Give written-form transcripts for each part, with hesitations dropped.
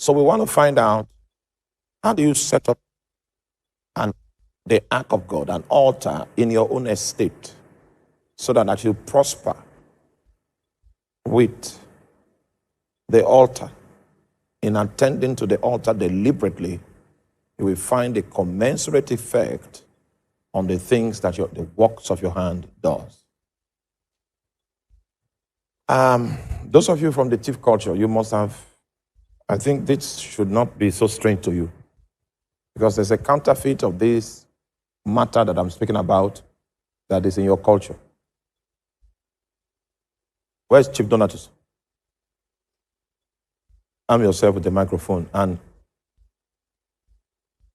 So we want to find out, how do you set up the ark of God, an altar in your own estate, so that as you prosper with the altar, in attending to the altar deliberately, you will find a commensurate effect on the things that the works of your hand does. Those of you from the thief culture, you must have, I think this should not be so strange to you, because there's a counterfeit of this matter that I'm speaking about that is in your culture. Where's Chief Donatus? Arm yourself with the microphone and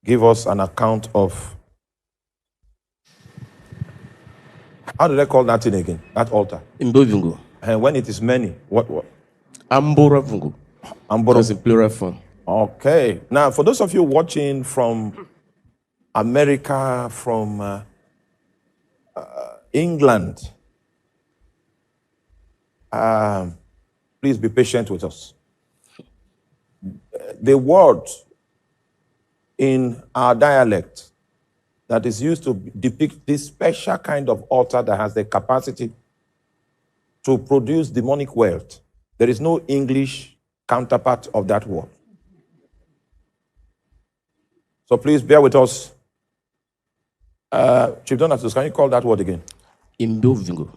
give us an account of, how do they call that thing again, that altar? Imbovungu. And when it is many, what? Amboravungu. That's in plural form. Okay. Now, for those of you watching from America, from England, please be patient with us. The word in our dialect that is used to depict this special kind of altar that has the capacity to produce demonic wealth, there is no English counterpart of that word. So please bear with us. Chief Donatus, can you call that word again? Imbovungu.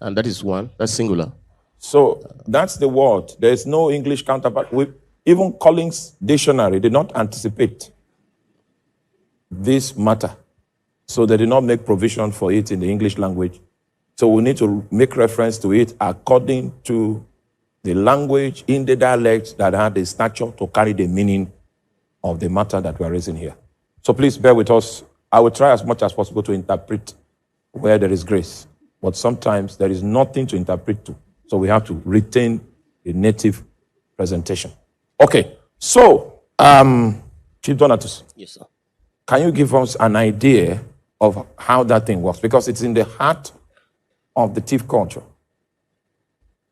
And that is one, that's singular. So that's the word. There is no English counterpart. Even Collins Dictionary did not anticipate this matter. So they did not make provision for it in the English language. So we need to make reference to it according to the language in the dialect that had the stature to carry the meaning of the matter that we are raising here. So please bear with us. I will try as much as possible to interpret where there is grace. But sometimes there is nothing to interpret to. So we have to retain the native presentation. Okay, so, Chief Donatus. Yes, sir. Can you give us an idea of how that thing works? Because it's in the heart of the thief culture.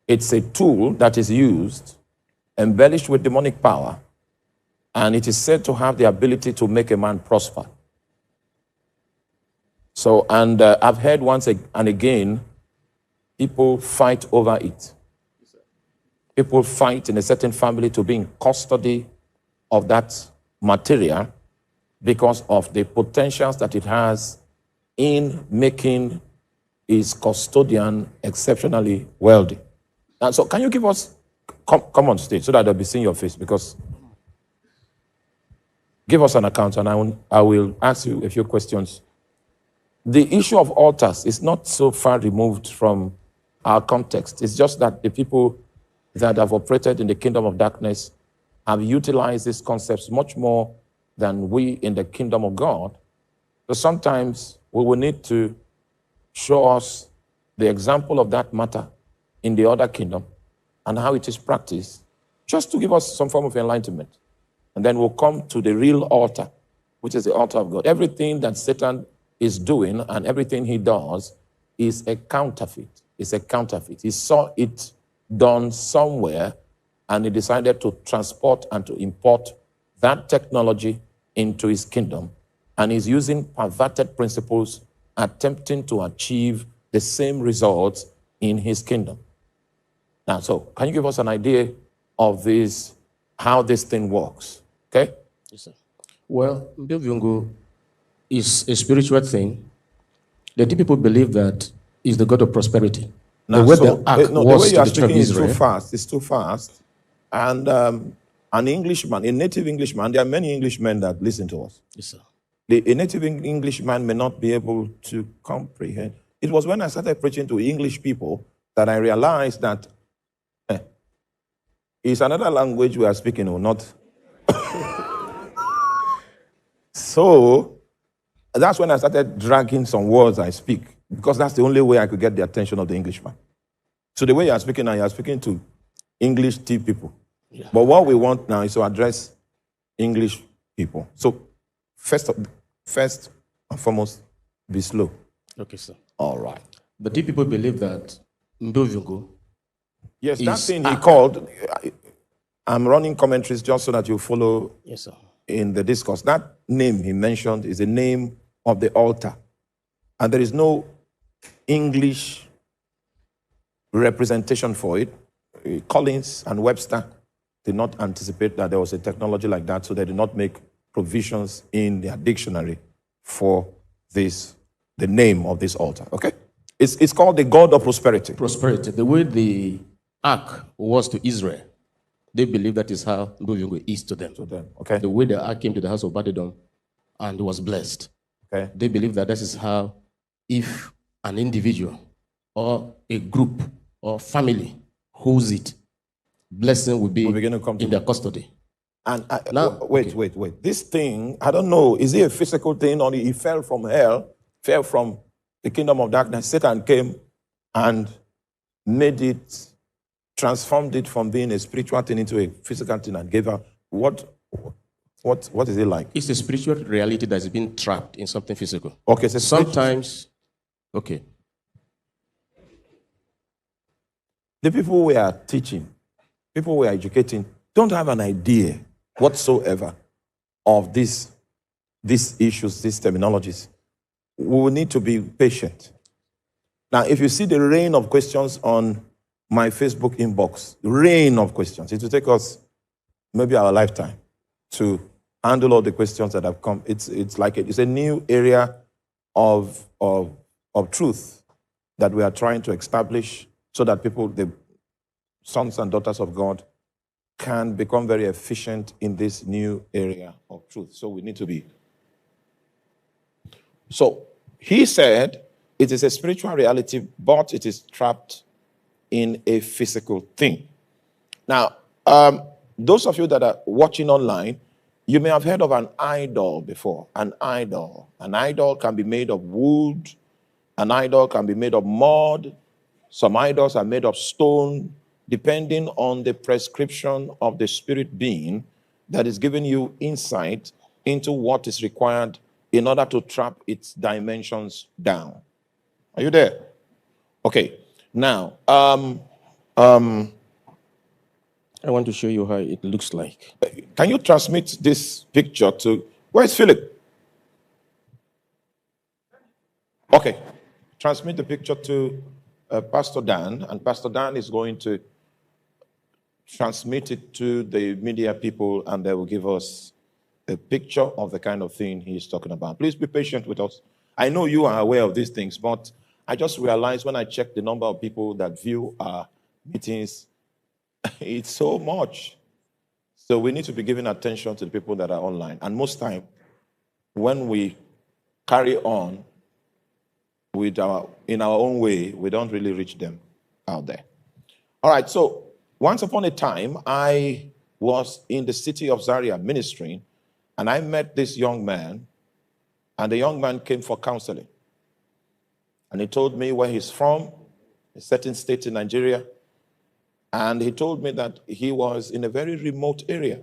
It's a tool that is used, embellished with demonic power, and it is said to have the ability to make a man prosper. So, and I've heard once and again, people fight over it. People fight in a certain family to be in custody of that material because of the potentials that it has in making its custodian exceptionally wealthy. And so can you give us, come on stage so that they'll be seeing your face, because give us an account and I will ask you a few questions. The issue of altars is not so far removed from our context. It's just that the people that have operated in the kingdom of darkness have utilized these concepts much more than we in the kingdom of God. So sometimes we will need to show us the example of that matter in the other kingdom and how it is practiced, just to give us some form of enlightenment. And then we'll come to the real altar, which is the altar of God. Everything that Satan is doing and everything he does is a counterfeit. It's a counterfeit. He saw it done somewhere and he decided to transport and to import that technology into his kingdom. And he's using perverted principles, attempting to achieve the same results in his kingdom. Now, so can you give us an idea of this, how this thing works? Okay? Yes, sir. Well, Imbovungu is a spiritual thing. The people believe that is the God of prosperity. Now, the way so, the ark the was way you to are the children speaking of is too Israel. fast. It's too fast. And an Englishman, a native Englishman, there are many Englishmen that listen to us. Yes, sir. A native Englishman may not be able to comprehend. It was when I started preaching to English people that I realized that it's another language we are speaking, or not. So that's when I started dragging some words I speak, because that's the only way I could get the attention of the Englishman. So the way you are speaking now, you are speaking to English tea people. Yeah. But what we want now is to address English people. So first and foremost, be slow. Okay, sir. All right. But the people believe that Imbovungu Yes, that thing he called, I'm running commentaries just so that you follow Yes, sir. in the discourse. That name he mentioned is the name of the altar. And there is no English representation for it. Collins and Webster did not anticipate that there was a technology like that, so they did not make provisions in their dictionary for this, the name of this altar. Okay? It's called the God of prosperity. Prosperity. The way the ark was to Israel, they believe that is how Mbuyungu is to them. Okay? The way the ark came to the house of Badedon and was blessed, Okay? they believe that this is how, if an individual or a group or family holds it, blessing will be in their custody. And Now, wait. This thing, I don't know, is it a physical thing or he fell from hell, fell from the kingdom of darkness? Satan came and made it, transformed it from being a spiritual thing into a physical thing and gave her what is it like? It's a spiritual reality that's been trapped in something physical. Okay, so sometimes, okay. The people we are teaching, people we are educating, don't have an idea whatsoever of these issues, these terminologies. We will need to be patient. Now, if you see the rain of questions on my Facebook inbox, rain of questions, it will take us maybe our lifetime to handle all the questions that have come. It's like it's a new area of truth that we are trying to establish so that people, the sons and daughters of God, can become very efficient in this new area of truth. So we need to be. So he said it is a spiritual reality, but it is trapped in a physical thing. Now, those of you that are watching online, you may have heard of an idol before. An idol. An idol can be made of wood. An idol can be made of mud. Some idols are made of stone, depending on the prescription of the spirit being that is giving you insight into what is required in order to trap its dimensions down. Are you there? Okay. Now, I want to show you how it looks like. Can you transmit this picture to, where's Philip? Okay. Transmit the picture to Pastor Dan, and Pastor Dan is going to transmit it to the media people, and they will give us a picture of the kind of thing he's talking about. Please be patient with us. I know you are aware of these things, but I just realized when I checked the number of people that view our meetings, it's so much. So we need to be giving attention to the people that are online. And most time, when we carry on with in our own way, we don't really reach them out there. All right, so once upon a time, I was in the city of Zaria ministering, and I met this young man, and the young man came for counseling. And he told me where he's from, a certain state in Nigeria, and he told me that he was in a very remote area,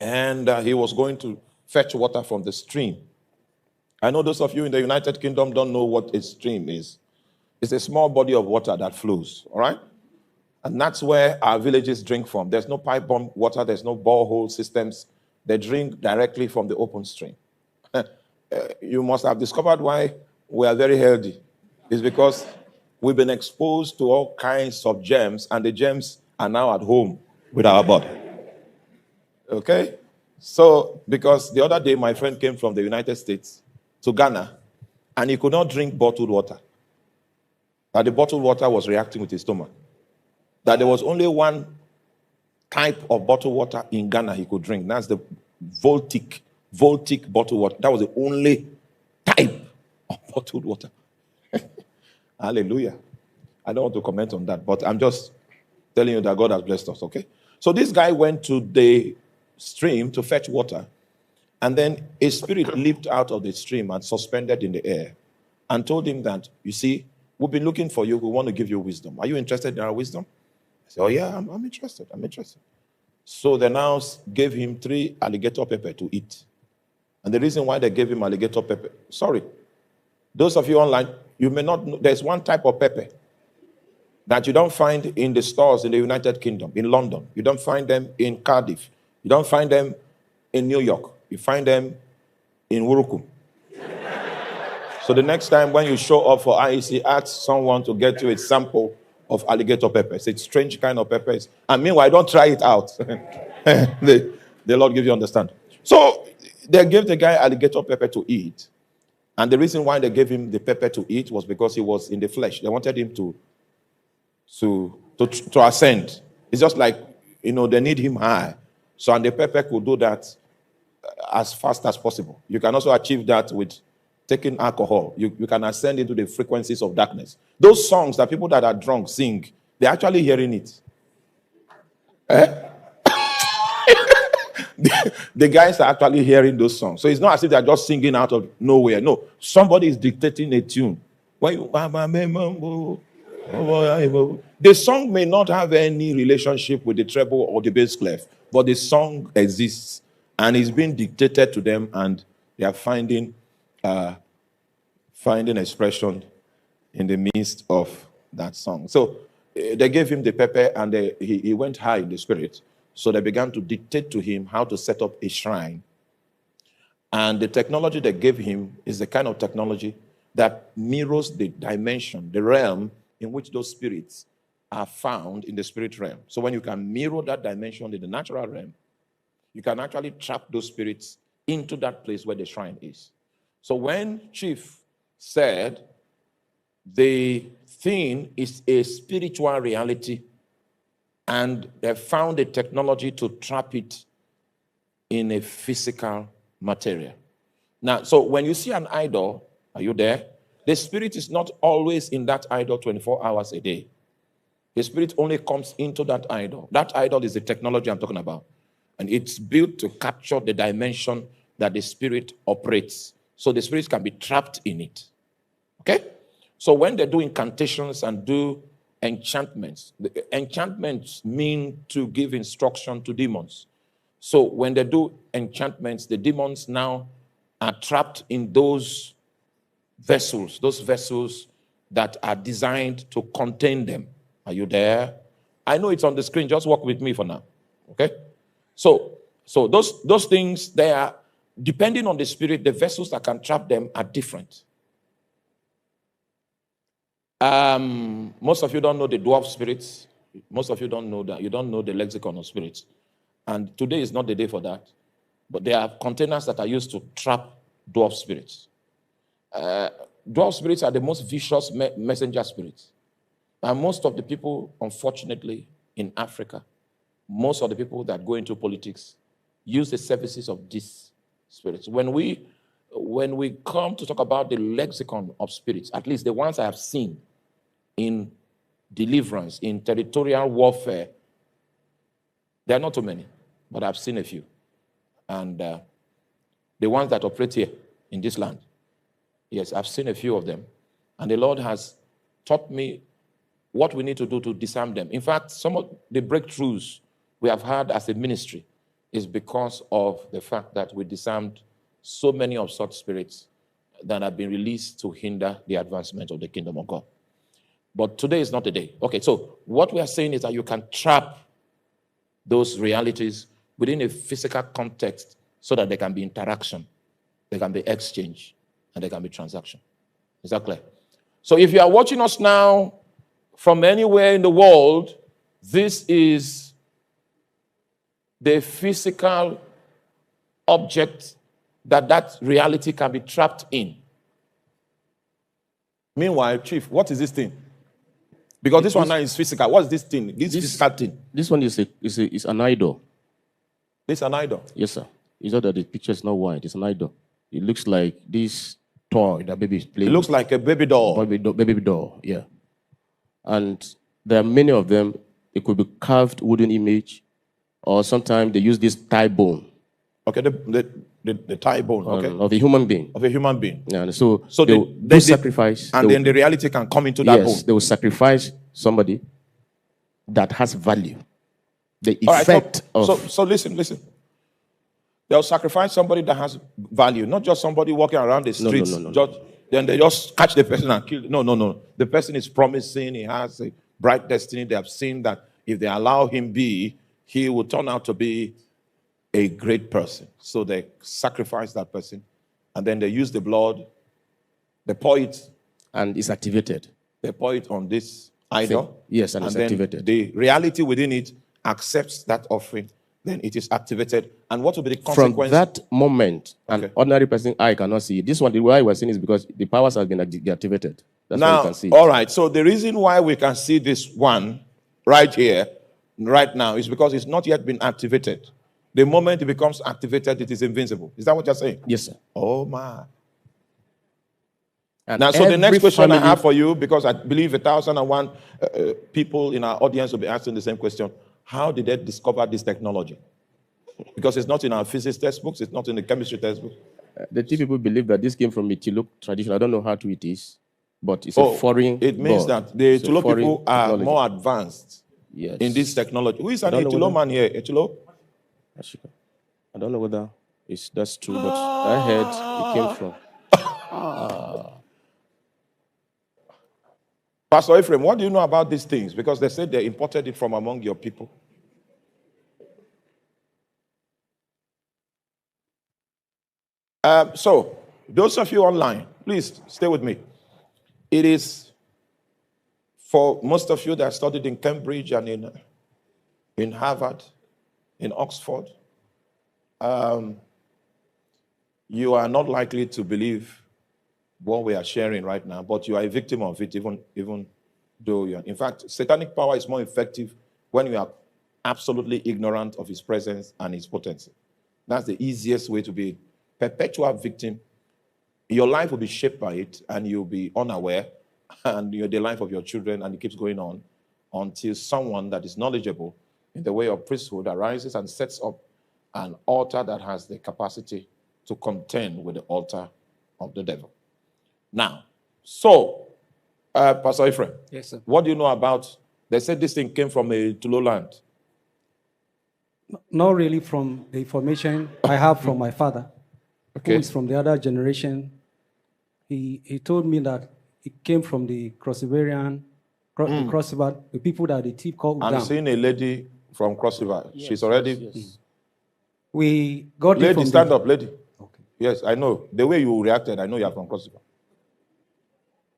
and he was going to fetch water from the stream. I know those of you in the United Kingdom don't know what a stream is. It's a small body of water that flows, all right? And that's where our villages drink from. There's no pipe-bomb water. There's no borehole systems. They drink directly from the open stream. You must have discovered why we are very healthy. It's because we've been exposed to all kinds of germs, and the germs are now at home with our body. Okay? So, because the other day, my friend came from the United States to Ghana, and he could not drink bottled water. That the bottled water was reacting with his stomach. That there was only one type of bottled water in Ghana he could drink. That's the Voltic bottled water. That was the only type of bottled water. Hallelujah. I don't want to comment on that, but I'm just telling you that God has blessed us, okay? So this guy went to the stream to fetch water, and then a spirit leaped out of the stream and suspended in the air and told him that, you see, we've been looking for you. We want to give you wisdom. Are you interested in our wisdom? I said, oh, yeah, I'm interested. I'm interested. So they now gave him 3 alligator pepper to eat. And the reason why they gave him alligator pepper, sorry, those of you online, you may not know, there's one type of pepper. that you don't find in the stores in the United Kingdom, in London. You don't find them in Cardiff. You don't find them in New York. You find them in Wurukum. So the next time when you show up for IEC, ask someone to get you a sample of alligator peppers. It's strange kind of peppers. And meanwhile, don't try it out. the Lord gives you understand. So they gave the guy alligator pepper to eat. And the reason why they gave him the pepper to eat was because he was in the flesh. They wanted him to ascend. It's just like, they need him high. So, and the pepper could do that as fast as possible. You can also achieve that with taking alcohol. You can ascend into the frequencies of darkness. Those songs that people that are drunk sing, they're actually hearing it. The guys are actually hearing those songs. So it's not as if they're just singing out of nowhere. No, somebody is dictating a tune. The song may not have any relationship with the treble or the bass clef, but the song exists and is being dictated to them, and they are finding expression in the midst of that song. So they gave him the pepper, and he went high in the spirit. So they began to dictate to him how to set up a shrine. And the technology they gave him is the kind of technology that mirrors the dimension, the realm in which those spirits are found in the spirit realm. So when you can mirror that dimension in the natural realm, you can actually trap those spirits into that place where the shrine is. So when Chief said the thing is a spiritual reality, and they found a technology to trap it in a physical material. Now, so when you see an idol, are you there? The spirit is not always in that idol 24 hours a day. The spirit only comes into that idol. That idol is the technology I'm talking about. And it's built to capture the dimension that the spirit operates. So the spirit can be trapped in it. Okay? So when they do incantations and do enchantments, the enchantments mean to give instruction to demons. So when they do enchantments, the demons now are trapped in those vessels that are designed to contain them. Are you there? I know it's on the screen. Just walk with me for now. Okay? So those things, they are, depending on the spirit, the vessels that can trap them are different. Most of you don't know the dwarf spirits. Most of you don't know that. You don't know the lexicon of spirits. And today is not the day for that. But there are containers that are used to trap dwarf spirits. Dwarf spirits are the most vicious messenger spirits. And most of the people, unfortunately, in Africa, most of the people that go into politics use the services of these spirits. When we come to talk about the lexicon of spirits, at least the ones I have seen in deliverance, in territorial warfare, there are not too many, but I've seen a few. And the ones that operate here in this land, yes, I've seen a few of them. And the Lord has taught me what we need to do to disarm them. In fact, some of the breakthroughs we have had as a ministry is because of the fact that we disarmed so many of such spirits that have been released to hinder the advancement of the kingdom of God. But today is not the day. Okay, so what we are saying is that you can trap those realities within a physical context so that there can be interaction, there can be exchange, and there can be transaction. Is that clear? So if you are watching us now from anywhere in the world, this is the physical object that reality can be trapped in. Meanwhile, Chief, what is this thing? Because this one now is physical. What is this thing? This physical thing. This one is an idol. This is an idol? Yes, sir. It's not that the picture is not white. It's an idol. It looks like this toy that baby is playing. It looks like a baby doll. Baby doll, yeah. And there are many of them. It could be carved wooden image, or sometimes they use this thigh bone. Okay, the thigh bone, okay. Of a human being. Of a human being. Yeah, so they sacrifice. And then the reality can come into that bone. Yes, they will sacrifice somebody that has value. The effect of... So listen. They'll sacrifice somebody that has value, not just somebody walking around the streets. No. Then they just catch the person and kill. No. The person is promising, he has a bright destiny. They have seen that if they allow him be, he will turn out to be a great person. So they sacrifice that person, and then they use the blood, they pour it, and it's activated. They pour it on this idol. Yes, and it's then activated. The reality within it accepts that offering. Then it is activated. And what will be the consequence? From that moment, an ordinary person eye cannot see it. This one, the way we're seeing is because the powers have been deactivated. That's why you can see it. All right. So the reason why we can see this one right here, right now, is because it's not yet been activated. The moment it becomes activated, it is invincible. Is that what you're saying? Yes, sir. Oh, my. Now, so the next question I have for you, because I believe 1,001 people in our audience will be asking the same question. How did they discover this technology? Because it's not in our physics textbooks, it's not in the chemistry textbook. The two people believe that this came from the Tuluk tradition. I don't know how true it is, but it's a foreign. It means that the Tuluk people are more advanced in this technology. Who is an Etulo man here? Etulo? I don't know whether that's true, but I heard it came from. Pastor Ephraim, what do you know about these things? Because they said they imported it from among your people. So, those of you online, please stay with me. It is for most of you that studied in Cambridge and in Harvard, in Oxford, you are not likely to believe what we are sharing right now, but you are a victim of it, even though you are. In fact, satanic power is more effective when you are absolutely ignorant of his presence and his potency. That's the easiest way to be a perpetual victim. Your life will be shaped by it, and you'll be unaware, and the life of your children, and it keeps going on until someone that is knowledgeable in the way of priesthood arises and sets up an altar that has the capacity to contend with the altar of the devil. Now, so, Pastor Ephraim, yes, sir. What do you know about, they said this thing came from a Tulo land. Not really from the information I have from my father, who is from the other generation. He told me that it came from the Cross-Riverian, the people that the thief called Udam. I'm seeing a lady from Cross River. Yes, she's already... Yes. We got lady, it from stand up, lady. Okay. Yes, I know. The way you reacted, I know you are from Cross River.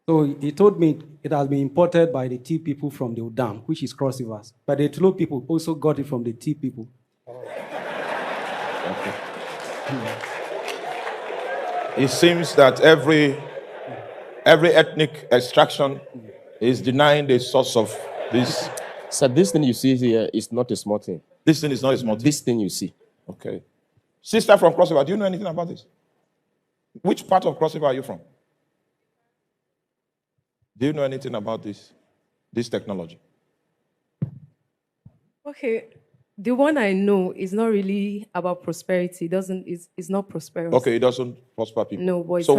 So he told me it has been imported by the T people from the Udam, which is Cross Rivers. But the Tulo people also got it from the T people. Okay. It seems that every ethnic extraction is denying the source of this. So this thing you see here is not a small thing. This thing is not a small thing. This thing you see. Okay. Sister from Cross River, do you know anything about this? Which part of Cross River are you from? Do you know anything about this technology? Okay. The one I know is not really about prosperity. It's not prosperous. Okay, it doesn't prosper people. No, but so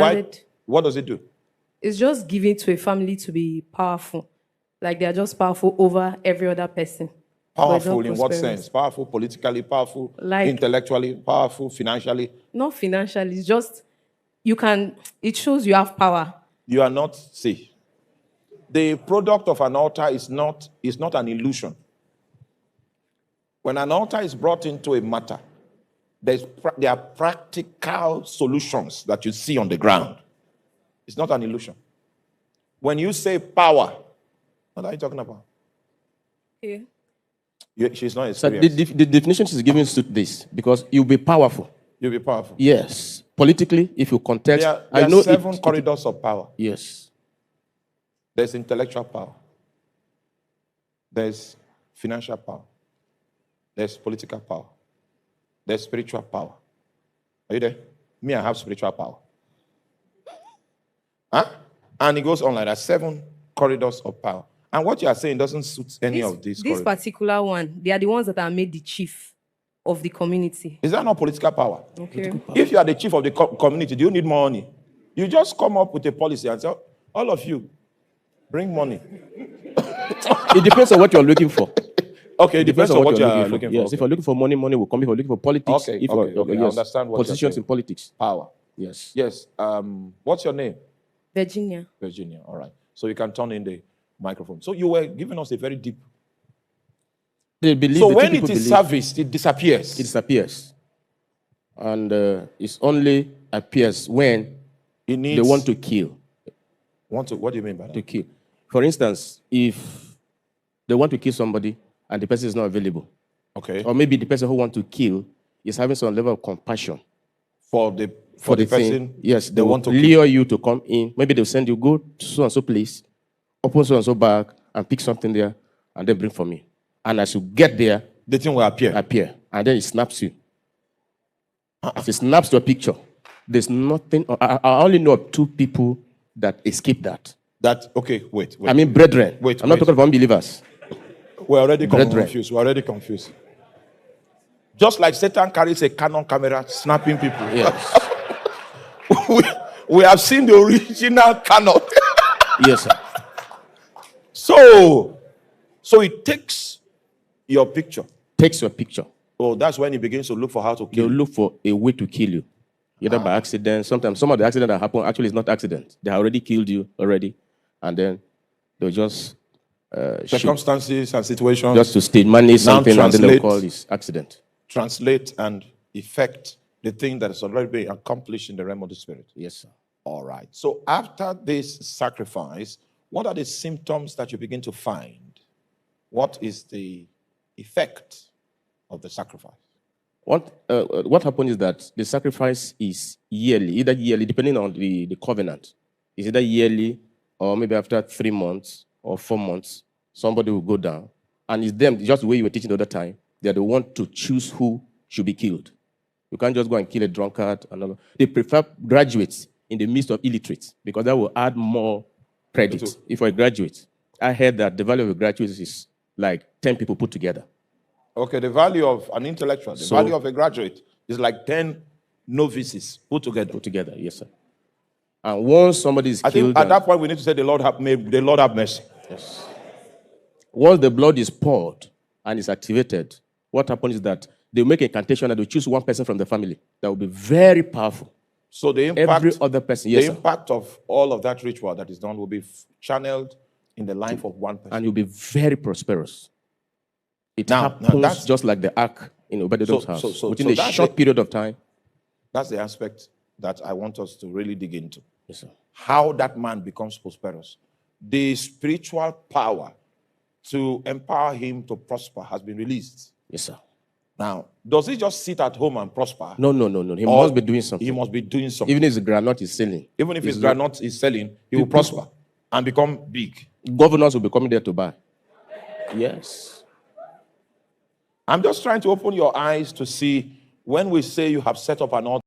what does it do? It's just giving to a family to be powerful. Like they're just powerful over every other person. Powerful in what sense? Powerful politically, powerful intellectually, powerful financially? Not financially. It's just, it shows you have power. You are not, see, the product of an altar is not an illusion. When an altar is brought into a matter, there are practical solutions that you see on the ground. It's not an illusion. When you say power, what are you talking about? Yeah. She's not experienced. So the definition she's giving to this, because you'll be powerful. You'll be powerful. Yes. Politically, if you contest, there are 7 corridors of power. Yes. There's intellectual power. There's financial power. There's political power. There's spiritual power. Are you there? Me, I have spiritual power. Huh? And it goes on like that. 7 corridors of power. And what you are saying doesn't suit any of these corridors. This particular one, they are the ones that are made the chief of the community. Is that not political power? Okay. Political power. If you are the chief of the community, do you need more money? You just come up with a policy and say, all of you, bring money. It depends on what you're looking for. Okay, it depends on what you're looking for. Yes, if you're looking for money will come. If you're looking for politics, okay, yes, I understand what positions in politics. Power. Yes. Yes. What's your name? Virginia. Virginia, all right. So you can turn in the microphone. So you were giving us a very deep. They believe, so when it is serviced, it disappears. It disappears. And it only appears when they want to kill. What do you mean by that? To kill. For instance, if they want to kill somebody and the person is not available, okay, or maybe the person who wants to kill is having some level of compassion for the person, thing, yes, they want to lure you to come in. Maybe they'll send you, go to so and so place, open so and so bag, and pick something there, and then bring for me. And as you get there, the thing will appear, and then it snaps you. As it snaps to a picture, there's nothing. I only know of 2 people that escape that. Okay, wait. I mean, brethren. I'm not talking about unbelievers. We're already confused. Just like Satan carries a Canon camera snapping people. Yes. we have seen the original Canon. Yes, sir. So it takes your picture. Takes your picture. Oh, that's when he begins to look for how to kill you. They'll look for a way to kill you. Either by accident. Sometimes some of the accidents that happen actually is not accident. They have already killed you already. And then they'll just circumstances and situations. Just to stage manage something and then they'll call this accident. Translate and effect the thing that has already been accomplished in the realm of the spirit. Yes, sir. All right. So after this sacrifice, what are the symptoms that you begin to find? What is the effect of the sacrifice? What happened is that the sacrifice is either yearly, depending on the covenant. It's either yearly or maybe after 3 months or 4 months, somebody will go down. And it's them, just the way you were teaching the other time, they're the one to choose who should be killed. You can't just go and kill a drunkard. They prefer graduates in the midst of illiterates because that will add more credit. If you're a graduate, I heard that the value of a graduate is like 10 people put together. Okay, the value of an intellectual, the value of a graduate is like 10 novices put together. Put together, yes, sir. And once somebody is killed... I think at that point we need to say the Lord have mercy. Yes. Once the blood is poured and is activated, what happens is that they make a incantation and they choose one person from the family that will be very powerful. So the impact, every other person, yes, the impact of all of that ritual that is done will be channeled in the life of one person. And you'll be very prosperous. It happens just like the ark in Obed-Edom's house. Within a short period of time. That's the aspect that I want us to really dig into. Yes, sir. How that man becomes prosperous. The spiritual power to empower him to prosper has been released. Yes, sir. Now, does he just sit at home and prosper? No. He must be doing something. He must be doing something. Even if his granite is selling. Even if his granite is selling, he will prosper and become big. Governors will be coming there to buy. Yes. I'm just trying to open your eyes to see when we say you have set up an altar.